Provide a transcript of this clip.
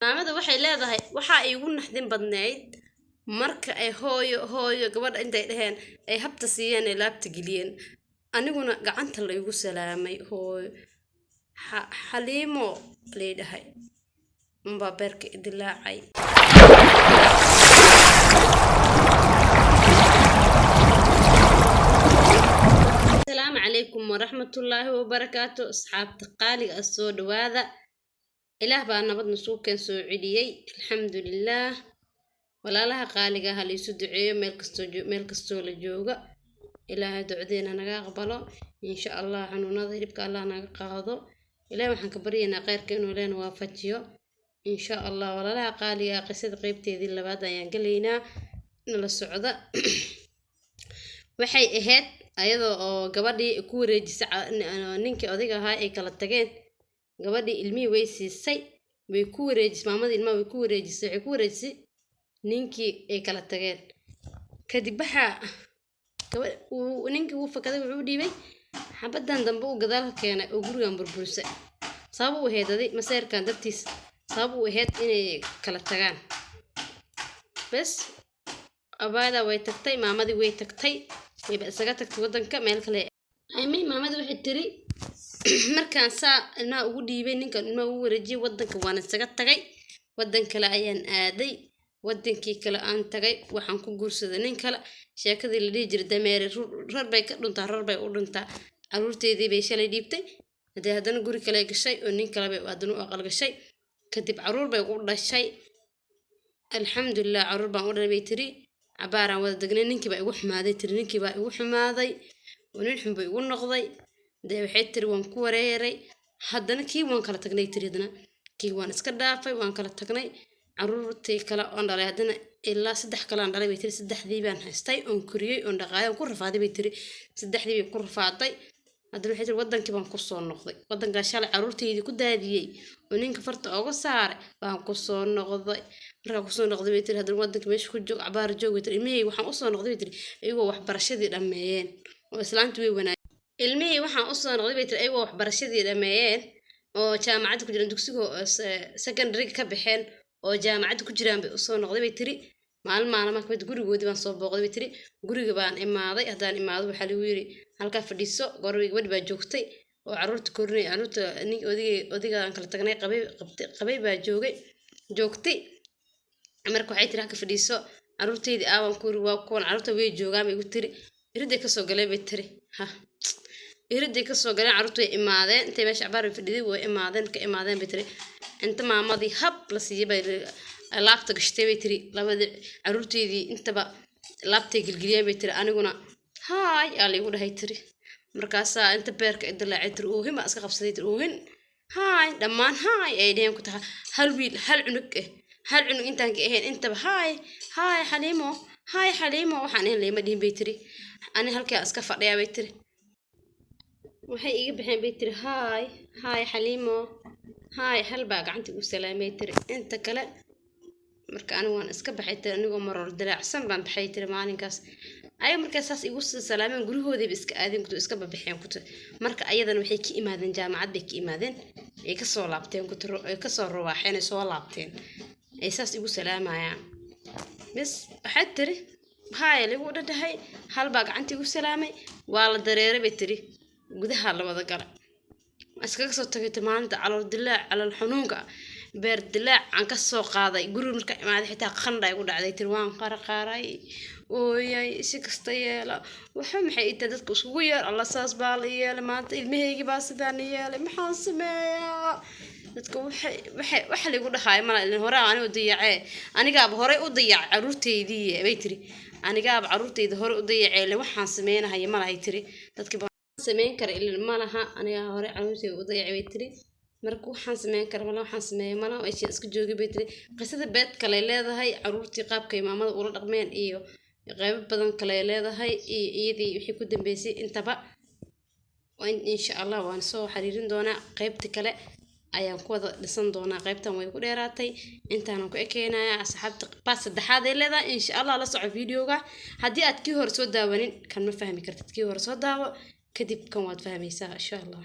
maamada waxay leedahay waxa ay ugu naxdin badnayd marka ay hooyo gabadha intay dhaheen ay habta siiyeen ee laabta geliyeen aniguna gacanta la igu salaamay hooyo Xaliimo leedahay umbaa beerka dilaacay السلام عليكم ورحمة الله وبركاته أصحاب تقالي السود وهذا إله بقى نبض نسوق كان سعوديي الحمد لله ولا لها قالقة هل يسدعي ميل كستو لجوجا إله دعدينا نقبله إن شاء الله عنو نظهر بك الله نقاضو إله ما حنكبرينا غير كأنه لين وافتيو إن شاء الله ولا لها قالقة قصة قيبتي ذي اللي بعد ينقلينا نلا السعودة waxay ahayd ayadoo gabadhii ku wareejisay ninkii odayga ahaa ay kala tageen gabadhii ilmihii way siisay way ku wareejisay maamadii ilmaha way ku wareejisay ninkii ay kala tageen kadib waxa ninkii uu fakaday wuxuu dhiibay xabadan dambe uu gadaal ka keenay oo gurigan burbursay sabab uu heedaday maseerkan dartiis sabab uu ahayd inay kala tagaan bas abaada way tagtay maamadii way tagtay way isaga tagtay wadanka meel kale ayay maamadii waxay tiri markaan saa ilmaha ugu dhiibay ninkan ilmaha ugu wareejiyay wadanka waan isaga tagay wadan kale ayaan aaday wadankii kale aan tagay waxaan ku guursaday nin kale sheekadii la dhigi jiray dameere rar bay ka dhuntaa rar bay u dhuntaa caruurteedii bay shalay dhiibtay haddana guri kale gashay oo nin kale bay haddana u aqal gashay kadib caruur bay u dhashay alxamdulillah caruur baan u dhalay bay tiri عبارة عن ولد دقنين نكبا يروح ماذا ترى نكبا يروح ماذا ونحن بيقول نقضي ده بحيث ترى وانكوريري حدنا كي وان كلا تقني تري دنا كي وان اسكدافي وان كلا تقني عرورتي كلا أن داري هدنا إلا سدح كلا أن داري بيتري سدح ذيبان هستي أن كوريي أن دقايا وكل رفاضي بيتري سدح ذيبي وكل رفاضي هذا بحيث الودن كبان قصون نقضي ودن قاشال عرورتي يدي كده هذي ونين كفرت أوقات صار بان قصون نقضي marka ku soo noqday bay tiri hadan wadanka meesha ku joog cabaar joog way tiri ilmihii waxaan u soo noqday bay tiri ayagoo waxbarashadii dhameeyeen oo islaantu way wanaag ilmihii waxaan u soo noqday bay tiri ayagoo waxbarashadii dhameeyeen oo jaamacad ku jiraan dugsiga secondary ka baxeen oo jaamacad ku jiraan bay u soo noqday bay tiri maalmaana markay gurigoodii baan soo booqday bay tiri guriga baan imaaday hadaan imaado waxa lagu yiri halka fadhiiso goorway gabadh baa joogtay oo caruurta korinay caruurta nin odiga aan kala tagnay qabay baa joogtay marka waxay tiri ka fadhiiso caruurteedii aawan ku waa kuwan caruurta way joogaan bay igu tiri iriday ka soo galay bay tiri iriday ka soo galeen caruurtu way imaadeen intay meesha cabaar bay fadhiday way imaadeen bay tiri inta maamadii hab la siiyay bay laabta gashtay bay tiri labada caruurteedii intaba laabtay gilgiliyeen bay tiri aniguna haay ali igu dhahay tiri markaas inta beerka idlaacay tiri oo hima iska qabsaday tiri oo hin haay dhamaan haay ay dheen ku tahay hal wiil hal cunug هل عنو إنتان كأهين إنت هاي حليمو وحان إهن ليما دين بيتري أنا هالكي أسكفر ليا بيتري وحي إيجي بحين بيتري هاي حليمو هاي هل باق عنتي وسلام بيتري إنت كلا مركا أنا وان أسكب حيتري أنا مرور دلاع سنبان بحيتري مالين كاس أي مركا أساس يقص السلام نقول هو ذي بسك آذن كنتو أسكب بحين كنتو مركا أيضا وحي كي إمادن جامعات بك إمادن يكسو لابتين كنتو يكسو رواحين يسو لابتين أساس يقول سلام يا بس حتري هاي اللي هو ده هاي هل بقى عنتي يقول سلامي ولا دريرة بتري وده هلا وده قرا أسكت صوت كتمان على الدلاع على الحنوقة بير الدلاع عن كسو قاضي يقولوا مركا ما حتى خندا يقول على تروان قراي ويا سكستيلا وحم حيت dadku isku yar alla saas baa la yeelay maanta ilmahaygi baa sidaan yeelay maxaan sameeyaa dadku waxa lagu dhahay ma hore aniga diyacay anigaaba hore u diyacay caruurteedii bay tiri anigaaba caruurteedii hore u diyacay waxaan sameeynahay ma lahay tiri dadkii baan sameyn kara ilaa ma laha aniga hore caruurteedii u diyacay bay tiri marka waxaan sameyn kara ma waxaan sameeyay ma laha ay isku joogay bay tiri qisada beed kale leedahay caruurtii qaabka imaamada ula dhaqmeen iyo qayb badan kale leedahay iyadii wixii ku dambeysay intaba insha Allah waan soo xiriirin doonaa qaybta kale ayaan ku wada dhisan doonaa qaybtan way ku dheeraatay intaan ku ekeenaya asxaabta baas saddexaad ee leedahay insha Allah la soco videoga haddii aad kii hor soo daawanin kan ma fahmi kartid kii hor soo daawo kadib kan waad fahmaysaa insha Allah